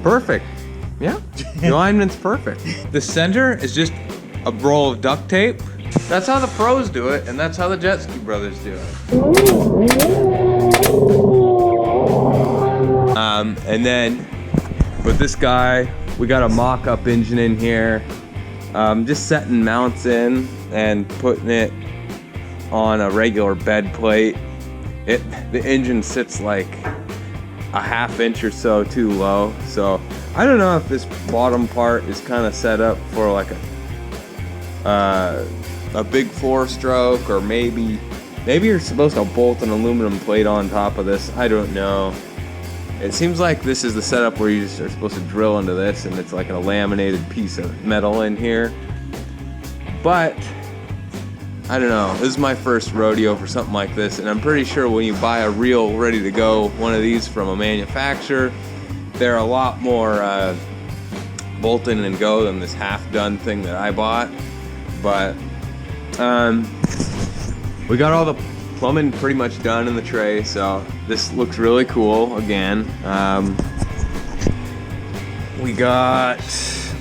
perfect. Yeah, the alignment's perfect. The center is just a roll of duct tape. That's how the pros do it, and that's how the Jetskibrothers do it. And then with this guy, we got a mock-up engine in here. Just setting mounts in and putting it on a regular bed plate. The engine sits like a ½ inch or so too low, so I don't know if this bottom part is kind of set up for like a big 4-stroke, or maybe you're supposed to bolt an aluminum plate on top of this. I don't know. It seems like this is the setup where you just are supposed to drill into this, and it's like a laminated piece of metal in here. But I don't know. This is my first rodeo for something like this, and I'm pretty sure when you buy a real ready-to-go one of these from a manufacturer, they're a lot more bolt in and go than this half-done thing that I bought. But we got all the plumbing pretty much done in the tray, so this looks really cool again. We got,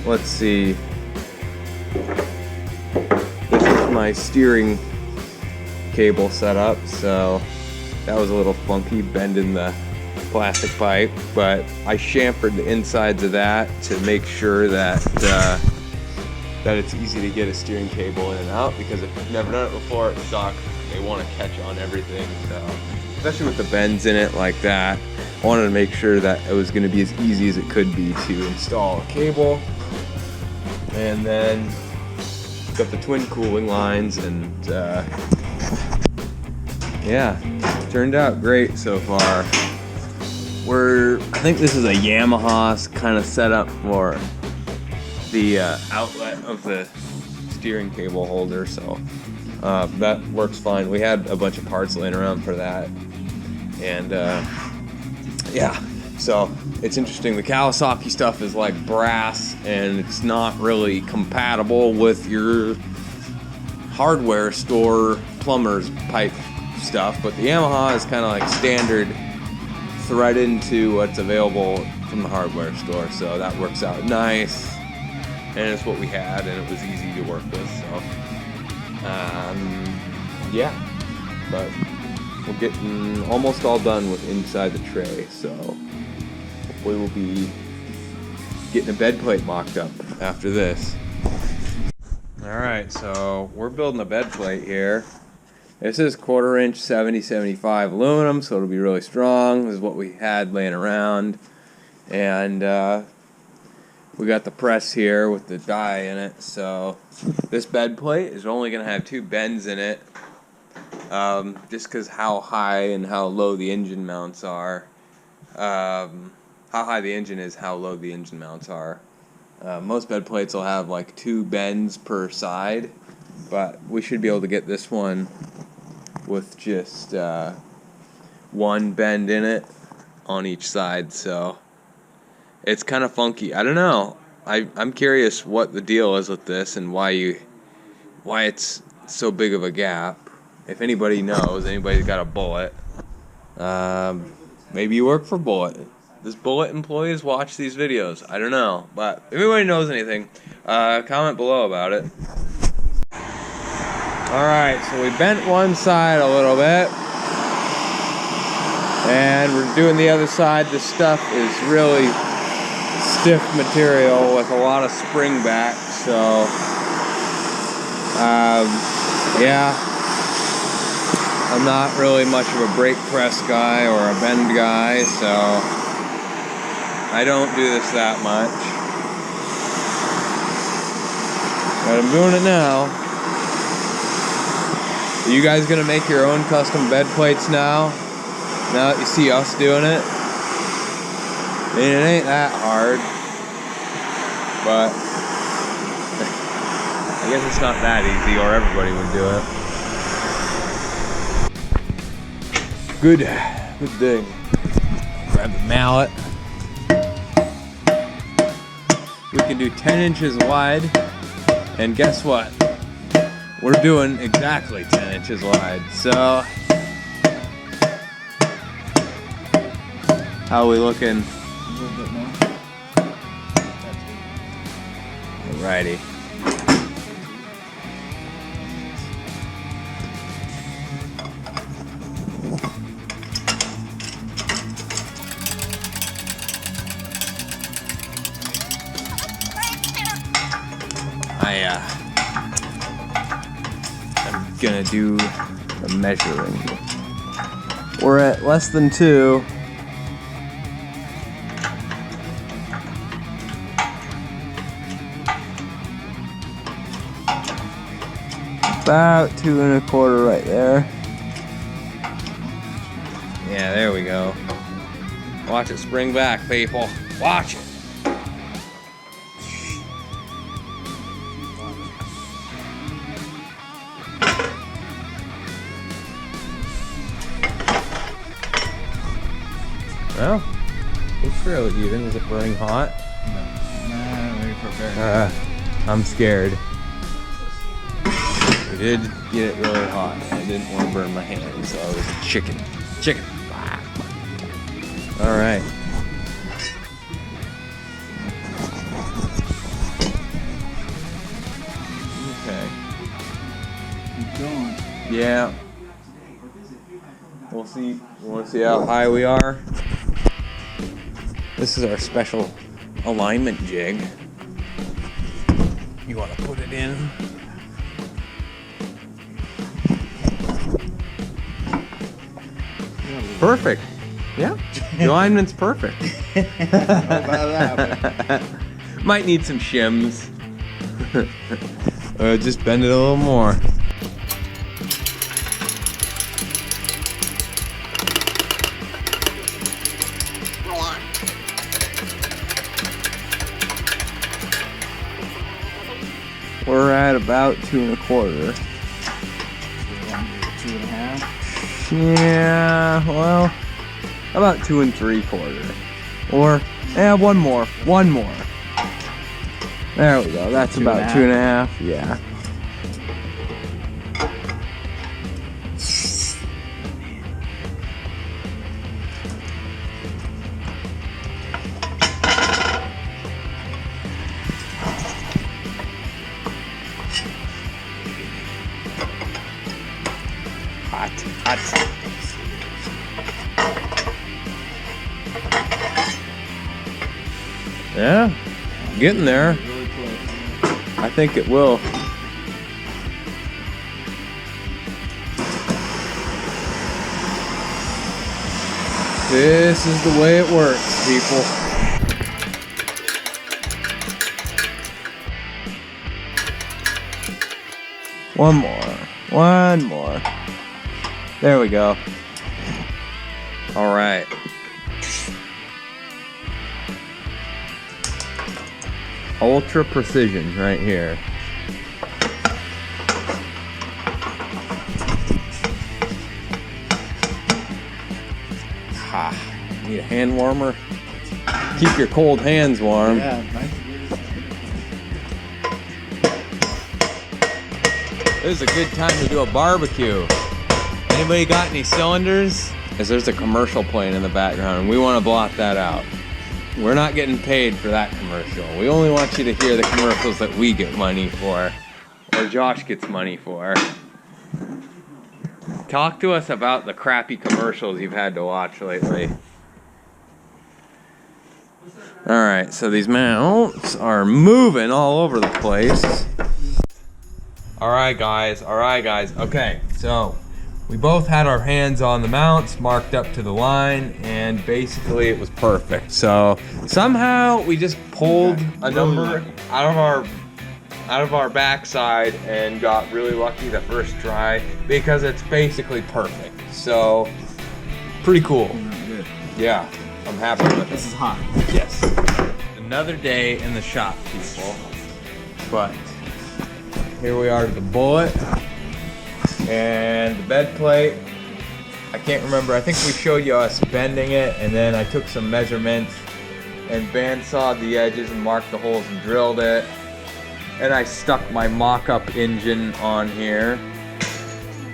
let's see, this is my steering cable setup, so that was a little funky, bending the plastic pipe, but I chamfered the insides of that to make sure that that it's easy to get a steering cable in and out, because if you've never done it before, it sucks. They want to catch on everything, so especially with the bends in it like that, I wanted to make sure that it was going to be as easy as it could be to install a cable. And then got the twin cooling lines, and yeah, turned out great so far. I think this is a Yamaha's kind of setup for the outlet of the steering cable holder, so that works fine. We had a bunch of parts laying around for that, and yeah, so it's interesting. The Kawasaki stuff is like brass, and it's not really compatible with your hardware store plumber's pipe stuff, but the Yamaha is kind of like standard thread into what's available from the hardware store, so that works out nice, and it's what we had, and it was easy to work with, so yeah, but we're getting almost all done with inside the tray, so hopefully we'll be getting a bed plate mocked up after this. Alright, so we're building a bed plate here. This is 1/4 inch 70-75 aluminum, so it'll be really strong. This is what we had laying around, and we got the press here with the die in it. So this bed plate is only going to have 2 bends in it, just because how high and how low the engine mounts are. How high the engine is, how low the engine mounts are. Most bed plates will have like 2 bends per side, but we should be able to get this one with just 1 bend in it on each side, so it's kind of funky. I don't know. I'm curious what the deal is with this and why it's so big of a gap. If anybody knows, anybody's got a Bullet, maybe you work for Bullet. Does Bullet employees watch these videos? I don't know, but if anybody knows anything, comment below about it. Alright, so we bent one side a little bit, and we're doing the other side. This stuff is really stiff material with a lot of spring back, so yeah, I'm not really much of a brake press guy or a bend guy, so I don't do this that much, but I'm doing it now. Are you guys gonna make your own custom bed plates now that you see us doing it? I mean, it ain't that hard, but I guess it's not that easy, or everybody would do it. Good thing. Grab the mallet. We can do 10 inches wide, and guess what? We're doing exactly 10 inches wide, so how are we looking? A little bit more. Alrighty. I'm gonna do the measuring. We're at less than 2. About 2 1/4 right there. Yeah, there we go. Watch it spring back, people. Watch it. Well, it's fairly even. Is it burning hot? No, maybe prepare. I'm scared. We did get it really hot. I didn't want to burn my hands, so I was chicken. Chicken. All right. Okay. Keep going. Yeah. We'll see. You want to see how high we are? This is our special alignment jig. You want to put it in? Perfect. Yeah. The alignment's perfect. How about that? Might need some shims. Just bend it a little more. We're at about 2 1/4. 2 1/2. Yeah, well, about 2 3/4. Or, one more. There we go. That's about 2 1/2. Yeah. Hot. Yeah, getting there. I think it will. This is the way it works, people. One more. There we go. All right. Ultra precision right here. Need a hand warmer? Keep your cold hands warm. Yeah, nice. This is a good time to do a barbecue. Anybody got any cylinders? Because there's a commercial playing in the background and we want to blot that out. We're not getting paid for that commercial. We only want you to hear the commercials that we get money for, or Josh gets money for. Talk to us about the crappy commercials you've had to watch lately. Alright, so these mounts are moving all over the place. Alright guys, okay, so we both had our hands on the mounts marked up to the line and basically it was perfect. So somehow we just pulled a number out of our backside and got really lucky the first try because it's basically perfect. So pretty cool. Good. Yeah, I'm happy with it. This is hot. Yes. Another day in the shop, people. But here we are to the bullet and the bed plate. I can't remember. I think we showed you us bending it, and then I took some measurements and bandsawed the edges and marked the holes and drilled it. And I stuck my mock-up engine on here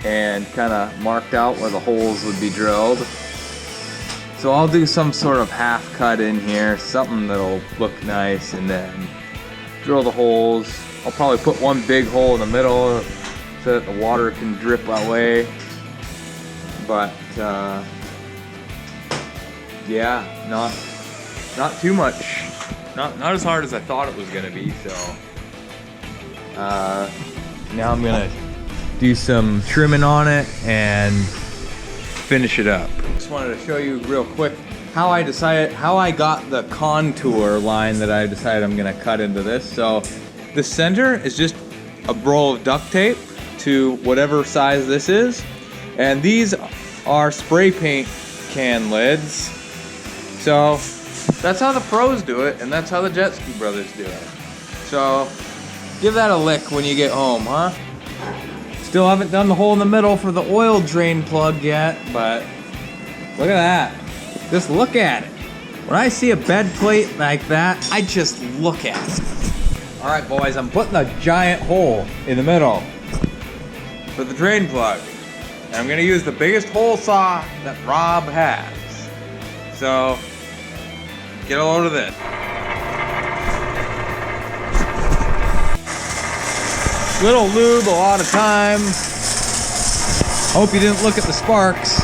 and kind of marked out where the holes would be drilled. So I'll do some sort of half cut in here, something that'll look nice, and then drill the holes. I'll probably put one big hole in the middle so that the water can drip away. But yeah, not too much. Not as hard as I thought it was gonna be. So now I'm gonna do some trimming on it and finish it up. Just wanted to show you real quick how I got the contour line that I decided I'm gonna cut into this. So the center is just a roll of duct tape to whatever size this is. And these are spray paint can lids. So that's how the pros do it, and that's how the Jetskibrothers do it. So give that a lick when you get home, huh? Still haven't done the hole in the middle for the oil drain plug yet, but look at that. Just look at it. When I see a bed plate like that, I just look at it. All right, boys, I'm putting a giant hole in the middle for the drain plug. And I'm gonna use the biggest hole saw that Rob has. So, get a load of this. Little lube, a lot of time. Hope you didn't look at the sparks.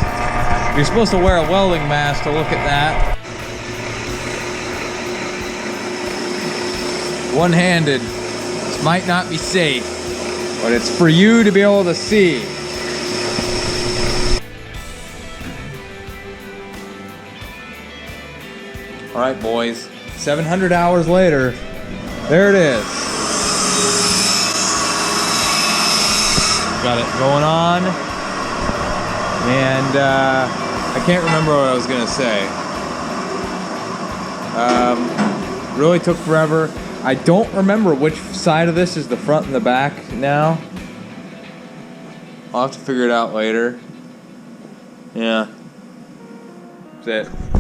You're supposed to wear a welding mask to look at that. One-handed. This might not be safe, but it's for you to be able to see. All right, boys. 700 hours later, there it is. Got it going on. And I can't remember what I was gonna say. Really took forever. I don't remember which side of this is the front and the back now. I'll have to figure it out later. Yeah. That's it.